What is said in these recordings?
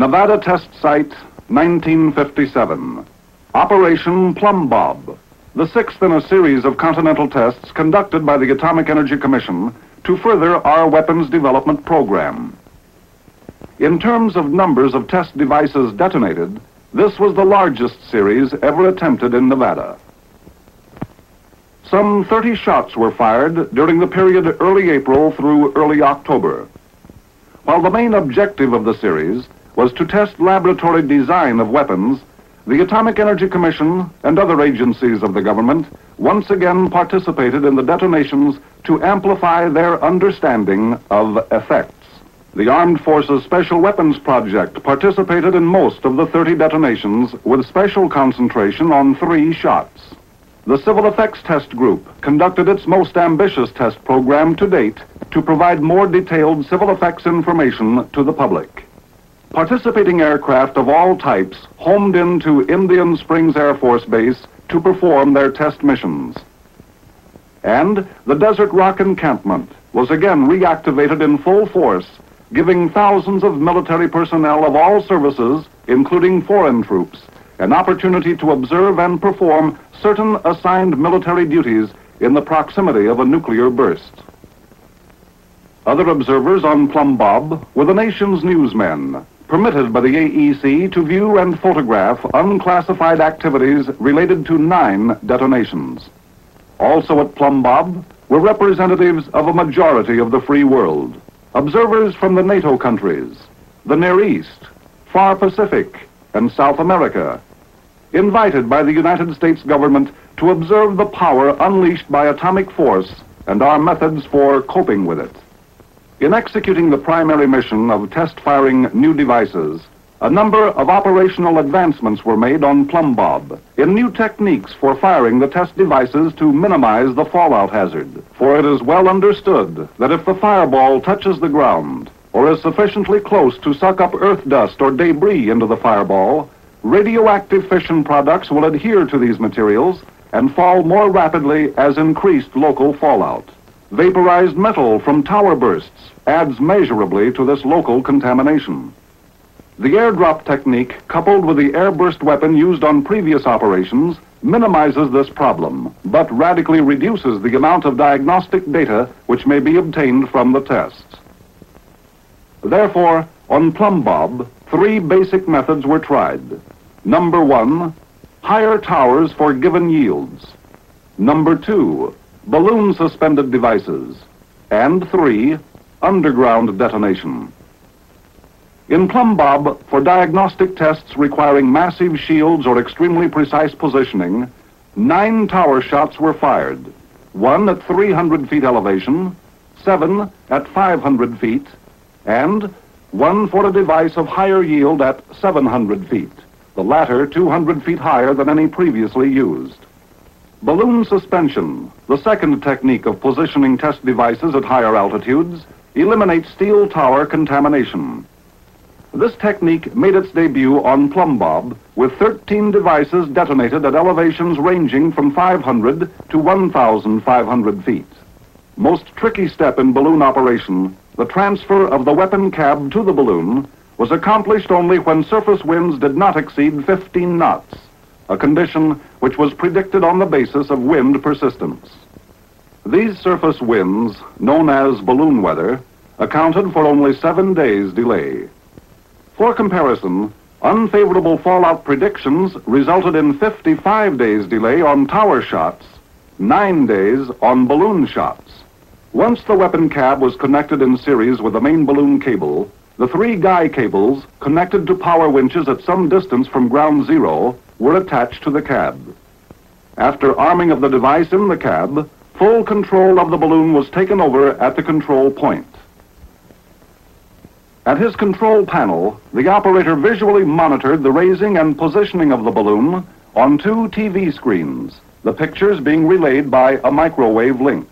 Nevada Test Site, 1957. Operation Plumb Bob, the sixth in a series of continental tests conducted by the Atomic Energy Commission to further our weapons development program. In terms of numbers of test devices detonated, this was the largest series ever attempted in Nevada. Some 30 shots were fired during the period early April through early October. While the main objective of the series was to test laboratory design of weapons, the Atomic Energy Commission and other agencies of the government once again participated in the detonations to amplify their understanding of effects. The Armed Forces Special Weapons Project participated in most of the 30 detonations with special concentration on 3 shots. The Civil Effects Test Group conducted its most ambitious test program to date to provide more detailed civil effects information to the public. Participating aircraft of all types homed into Indian Springs Air Force Base to perform their test missions. And the Desert Rock encampment was again reactivated in full force, giving thousands of military personnel of all services, including foreign troops, an opportunity to observe and perform certain assigned military duties in the proximity of a nuclear burst. Other observers on Plumb Bob were the nation's newsmen, permitted by the AEC to view and photograph unclassified activities related to 9 detonations. Also at Plumb Bob were representatives of a majority of the free world, observers from the NATO countries, the Near East, Far Pacific, and South America, invited by the United States government to observe the power unleashed by atomic force and our methods for coping with it. In executing the primary mission of test-firing new devices, a number of operational advancements were made on Plumb Bob in new techniques for firing the test devices to minimize the fallout hazard. For it is well understood that if the fireball touches the ground or is sufficiently close to suck up earth dust or debris into the fireball, radioactive fission products will adhere to these materials and fall more rapidly as increased local fallout. Vaporized metal from tower bursts adds measurably to this local contamination. The airdrop technique, coupled with the airburst weapon used on previous operations, minimizes this problem, but radically reduces the amount of diagnostic data which may be obtained from the tests. Therefore, on Plumb Bob, 3 basic methods were tried. Number 1, higher towers for given yields. Number 2, balloon-suspended devices. And 3, underground detonation. In Plumb Bob, for diagnostic tests requiring massive shields or extremely precise positioning, 9 tower shots were fired, 1 at 300 feet elevation, 7 at 500 feet, and 1 for a device of higher yield at 700 feet, the latter 200 feet higher than any previously used. Balloon suspension, the second technique of positioning test devices at higher altitudes, eliminates steel tower contamination. This technique made its debut on Plumb Bob with 13 devices detonated at elevations ranging from 500 to 1,500 feet. Most tricky step in balloon operation, the transfer of the weapon cab to the balloon, was accomplished only when surface winds did not exceed 15 knots, a condition which was predicted on the basis of wind persistence. These surface winds, known as balloon weather, accounted for only 7 days' delay. For comparison, unfavorable fallout predictions resulted in 55 days' delay on tower shots, 9 days on balloon shots. Once the weapon cab was connected in series with the main balloon cable, the 3 guy cables, connected to power winches at some distance from ground zero, were attached to the cab. After arming of the device in the cab, full control of the balloon was taken over at the control point. At his control panel, the operator visually monitored the raising and positioning of the balloon on 2 TV screens, the pictures being relayed by a microwave link.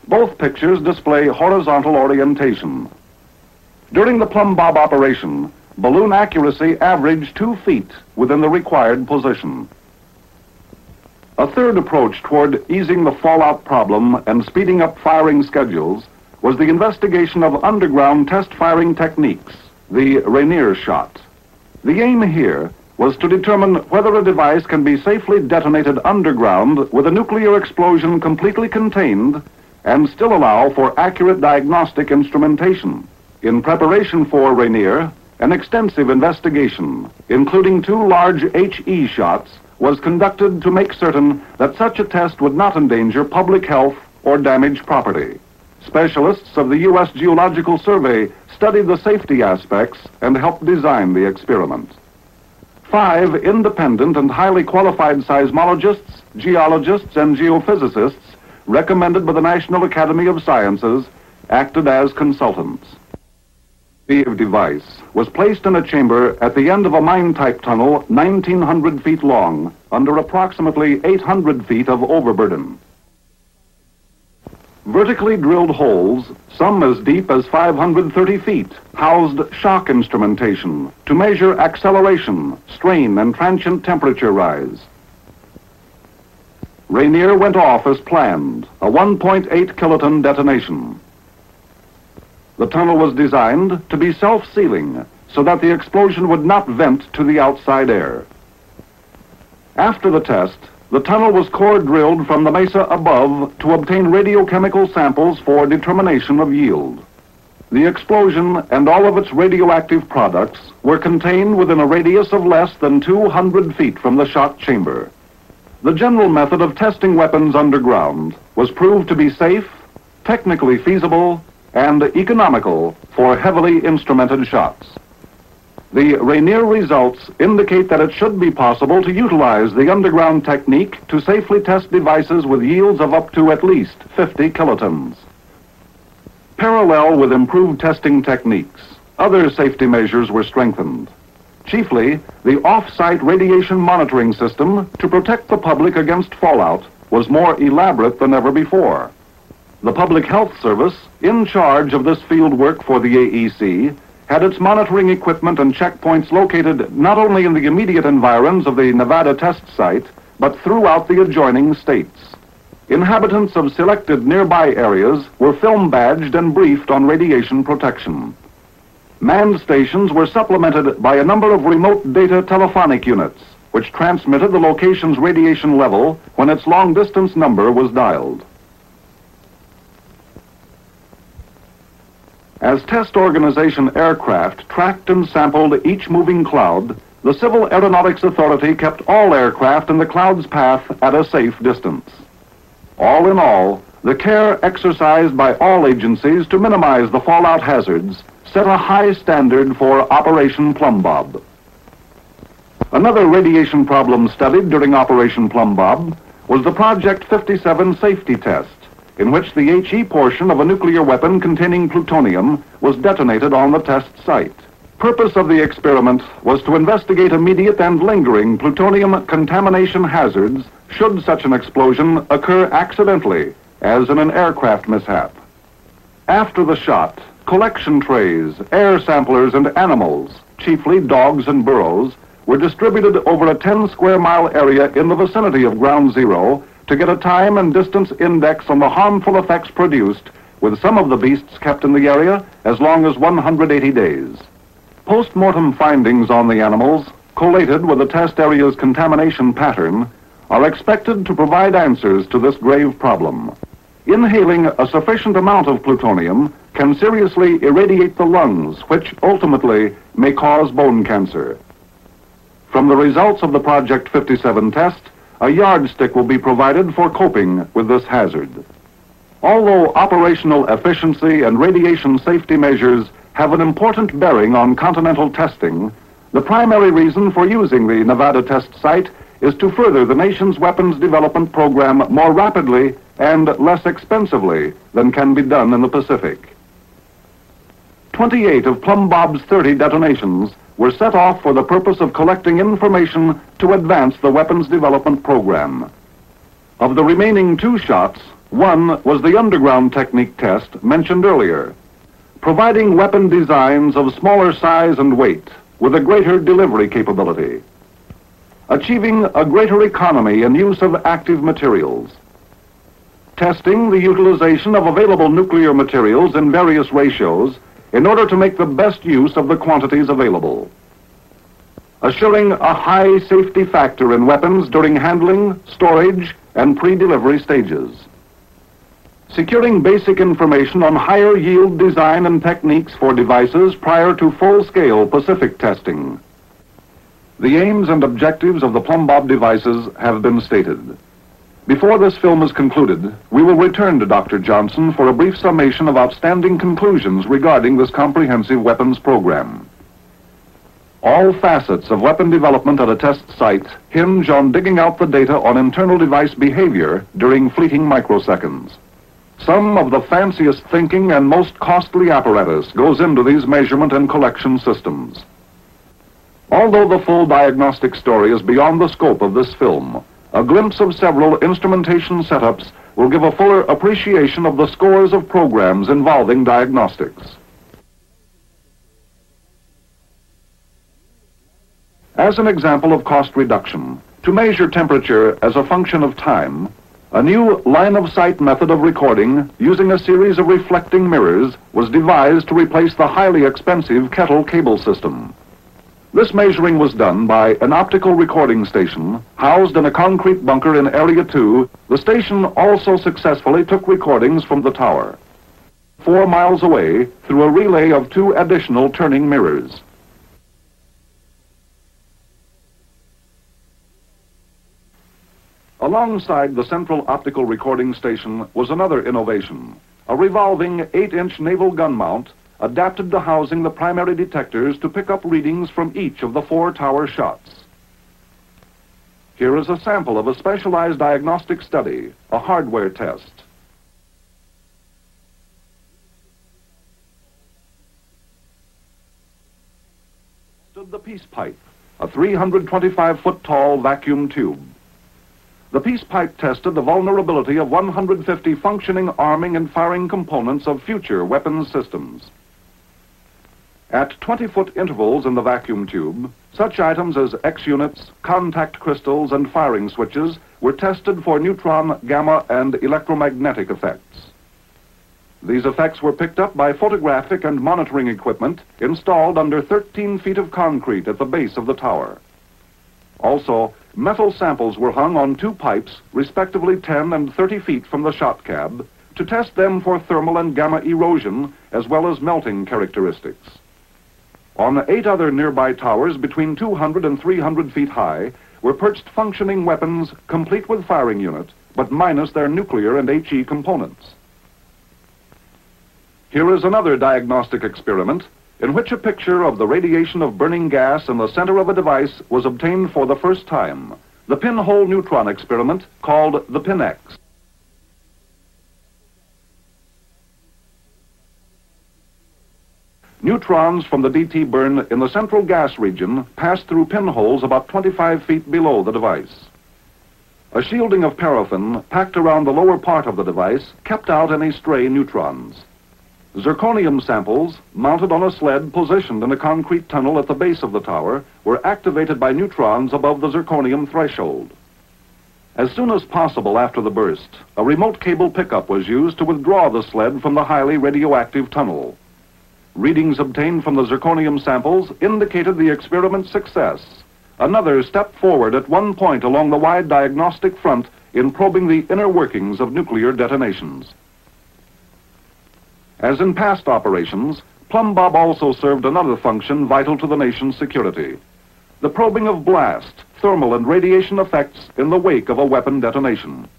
Both pictures display horizontal orientation. During the Plumb Bob operation, balloon accuracy averaged 2 feet within the required position. A third approach toward easing the fallout problem and speeding up firing schedules was the investigation of underground test firing techniques, the Rainier shot. The aim here was to determine whether a device can be safely detonated underground with a nuclear explosion completely contained and still allow for accurate diagnostic instrumentation. In preparation for Rainier, an extensive investigation, including 2 large HE shots, was conducted to make certain that such a test would not endanger public health or damage property. Specialists of the U.S. Geological Survey studied the safety aspects and helped design the experiment. 5 independent and highly qualified seismologists, geologists, and geophysicists recommended by the National Academy of Sciences acted as consultants. The device was placed in a chamber at the end of a mine-type tunnel 1,900 feet long under approximately 800 feet of overburden. Vertically drilled holes, some as deep as 530 feet, housed shock instrumentation to measure acceleration, strain, and transient temperature rise. Rainier went off as planned, a 1.8 kiloton detonation. The tunnel was designed to be self-sealing so that the explosion would not vent to the outside air. After the test, the tunnel was core drilled from the mesa above to obtain radiochemical samples for determination of yield. The explosion and all of its radioactive products were contained within a radius of less than 200 feet from the shot chamber. The general method of testing weapons underground was proved to be safe, technically feasible, and economical for heavily instrumented shots. The Rainier results indicate that it should be possible to utilize the underground technique to safely test devices with yields of up to at least 50 kilotons. Parallel with improved testing techniques, other safety measures were strengthened. Chiefly, the off-site radiation monitoring system to protect the public against fallout was more elaborate than ever before. The Public Health Service, in charge of this field work for the AEC, had its monitoring equipment and checkpoints located not only in the immediate environs of the Nevada test site, but throughout the adjoining states. Inhabitants of selected nearby areas were film badged and briefed on radiation protection. Manned stations were supplemented by a number of remote data telephonic units, which transmitted the location's radiation level when its long-distance number was dialed. As test organization aircraft tracked and sampled each moving cloud, the Civil Aeronautics Authority kept all aircraft in the cloud's path at a safe distance. All in all, the care exercised by all agencies to minimize the fallout hazards set a high standard for Operation Plumb Bob. Another radiation problem studied during Operation Plumb Bob was the Project 57 safety test, in which the HE portion of a nuclear weapon containing plutonium was detonated on the test site. Purpose of the experiment was to investigate immediate and lingering plutonium contamination hazards should such an explosion occur accidentally, as in an aircraft mishap. After the shot, collection trays, air samplers, and animals, chiefly dogs and burros, were distributed over a 10-square-mile area in the vicinity of Ground Zero to get a time and distance index on the harmful effects produced, with some of the beasts kept in the area as long as 180 days. Post-mortem findings on the animals, collated with the test area's contamination pattern, are expected to provide answers to this grave problem. Inhaling a sufficient amount of plutonium can seriously irradiate the lungs, which ultimately may cause bone cancer. From the results of the Project 57 test, a yardstick will be provided for coping with this hazard. Although operational efficiency and radiation safety measures have an important bearing on continental testing, the primary reason for using the Nevada test site is to further the nation's weapons development program more rapidly and less expensively than can be done in the Pacific. 28 of Plumb Bob's 30 detonations were set off for the purpose of collecting information to advance the weapons development program. Of the remaining 2 shots, one was the underground technique test mentioned earlier, providing weapon designs of smaller size and weight with a greater delivery capability, achieving a greater economy in use of active materials, testing the utilization of available nuclear materials in various ratios in order to make the best use of the quantities available. Assuring a high safety factor in weapons during handling, storage, and pre-delivery stages. Securing basic information on higher yield design and techniques for devices prior to full-scale Pacific testing. The aims and objectives of the plumb bob devices have been stated. Before this film is concluded, we will return to Dr. Johnson for a brief summation of outstanding conclusions regarding this comprehensive weapons program. All facets of weapon development at a test site hinge on digging out the data on internal device behavior during fleeting microseconds. Some of the fanciest thinking and most costly apparatus goes into these measurement and collection systems. Although the full diagnostic story is beyond the scope of this film, a glimpse of several instrumentation setups will give a fuller appreciation of the scores of programs involving diagnostics. As an example of cost reduction, to measure temperature as a function of time, a new line-of-sight method of recording using a series of reflecting mirrors was devised to replace the highly expensive kettle cable system. This measuring was done by an optical recording station housed in a concrete bunker in Area 2. The station also successfully took recordings from the tower, 4 miles away, through a relay of 2 additional turning mirrors. Alongside the central optical recording station was another innovation, a revolving 8-inch naval gun mount adapted to housing the primary detectors to pick up readings from each of the 4 tower shots. Here is a sample of a specialized diagnostic study, a hardware test. Stood the peace pipe, a 325-foot tall vacuum tube. The peace pipe tested the vulnerability of 150 functioning arming and firing components of future weapons systems. At 20-foot intervals in the vacuum tube, such items as X-units, contact crystals, and firing switches were tested for neutron, gamma, and electromagnetic effects. These effects were picked up by photographic and monitoring equipment installed under 13 feet of concrete at the base of the tower. Also, metal samples were hung on 2 pipes, respectively 10 and 30 feet from the shot cab, to test them for thermal and gamma erosion, as well as melting characteristics. On 8 other nearby towers between 200 and 300 feet high were perched functioning weapons complete with firing unit, but minus their nuclear and HE components. Here is another diagnostic experiment in which a picture of the radiation of burning gas in the center of a device was obtained for the first time, the pinhole neutron experiment called the PinX. Neutrons from the DT burn in the central gas region pass through pinholes about 25 feet below the device. A shielding of paraffin packed around the lower part of the device kept out any stray neutrons. Zirconium samples, mounted on a sled positioned in a concrete tunnel at the base of the tower, were activated by neutrons above the zirconium threshold. As soon as possible after the burst, a remote cable pickup was used to withdraw the sled from the highly radioactive tunnel. Readings obtained from the zirconium samples indicated the experiment's success, another step forward at one point along the wide diagnostic front in probing the inner workings of nuclear detonations. As in past operations, Plumb Bob also served another function vital to the nation's security: the probing of blast, thermal, and radiation effects in the wake of a weapon detonation.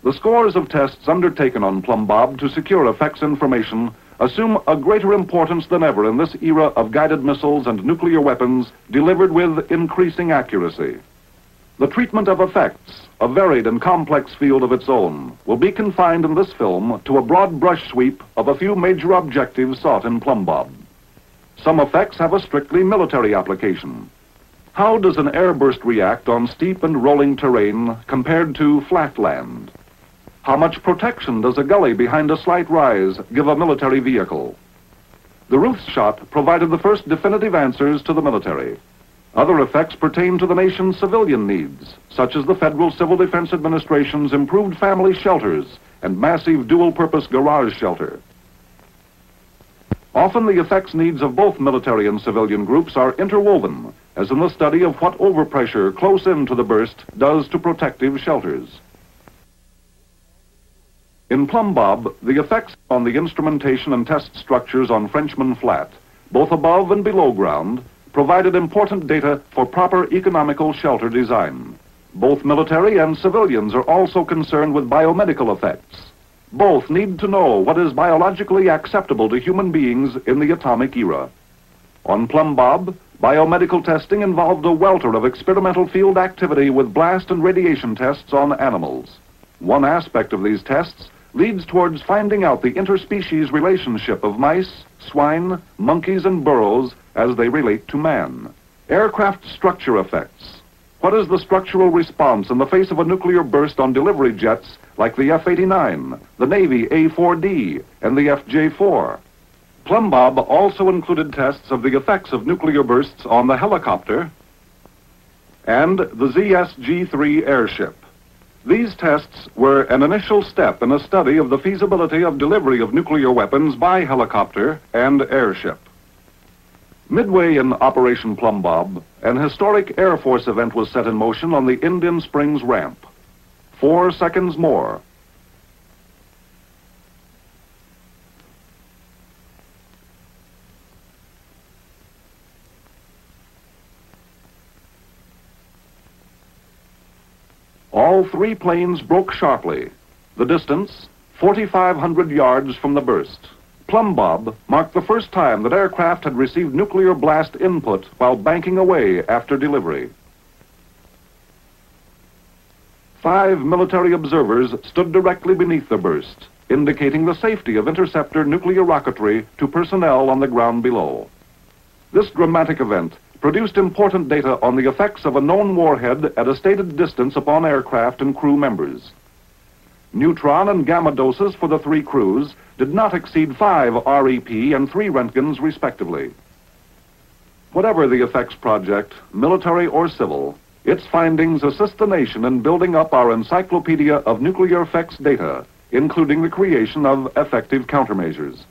The scores of tests undertaken on Plumb Bob to secure effects information assume a greater importance than ever in this era of guided missiles and nuclear weapons delivered with increasing accuracy. The treatment of effects, a varied and complex field of its own, will be confined in this film to a broad brush sweep of a few major objectives sought in Plumb Bob. Some effects have a strictly military application. How does an airburst react on steep and rolling terrain compared to flat land? How much protection does a gully behind a slight rise give a military vehicle? The Ruth's shot provided the first definitive answers to the military. Other effects pertain to the nation's civilian needs, such as the Federal Civil Defense Administration's improved family shelters and massive dual-purpose garage shelter. Often the effects needs of both military and civilian groups are interwoven, as in the study of what overpressure close into the burst does to protective shelters. In Plumb Bob, the effects on the instrumentation and test structures on Frenchman Flat, both above and below ground, provided important data for proper economical shelter design. Both military and civilians are also concerned with biomedical effects. Both need to know what is biologically acceptable to human beings in the atomic era. On Plumb Bob, biomedical testing involved a welter of experimental field activity with blast and radiation tests on animals. One aspect of these tests leads towards finding out the interspecies relationship of mice, swine, monkeys, and burros as they relate to man. Aircraft structure effects. What is the structural response in the face of a nuclear burst on delivery jets like the F-89, the Navy A-4D, and the FJ-4? Plumb Bob also included tests of the effects of nuclear bursts on the helicopter and the ZSG-3 airship. These tests were an initial step in a study of the feasibility of delivery of nuclear weapons by helicopter and airship. Midway in Operation Plumb Bob, an historic Air Force event was set in motion on the Indian Springs ramp. 4 seconds more. All 3 planes broke sharply. The distance, 4,500 yards from the burst. Plumb Bob marked the first time that aircraft had received nuclear blast input while banking away after delivery. 5 military observers stood directly beneath the burst, indicating the safety of interceptor nuclear rocketry to personnel on the ground below. This dramatic event produced important data on the effects of a known warhead at a stated distance upon aircraft and crew members. Neutron and gamma doses for the 3 crews did not exceed 5 REP and 3 Roentgens respectively. Whatever the effects project, military or civil, its findings assist the nation in building up our encyclopedia of nuclear effects data, including the creation of effective countermeasures.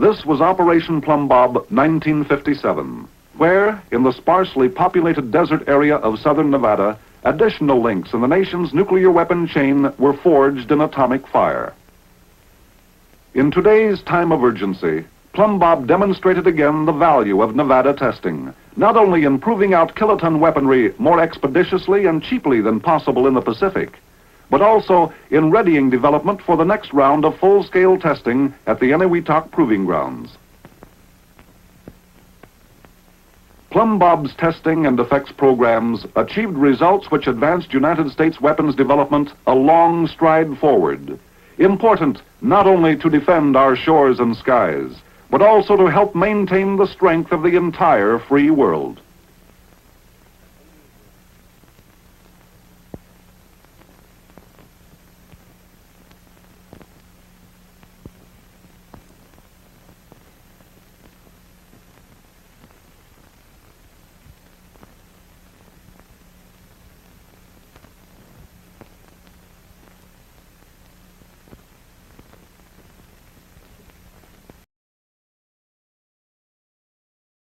This was Operation Plumb Bob 1957, where, in the sparsely populated desert area of southern Nevada, additional links in the nation's nuclear weapon chain were forged in atomic fire. In today's time of urgency, Plumb Bob demonstrated again the value of Nevada testing, not only in proving out kiloton weaponry more expeditiously and cheaply than possible in the Pacific, but also in readying development for the next round of full-scale testing at the Eniwetok Proving Grounds. Plumb Bob's testing and effects programs achieved results which advanced United States weapons development a long stride forward, important not only to defend our shores and skies, but also to help maintain the strength of the entire free world.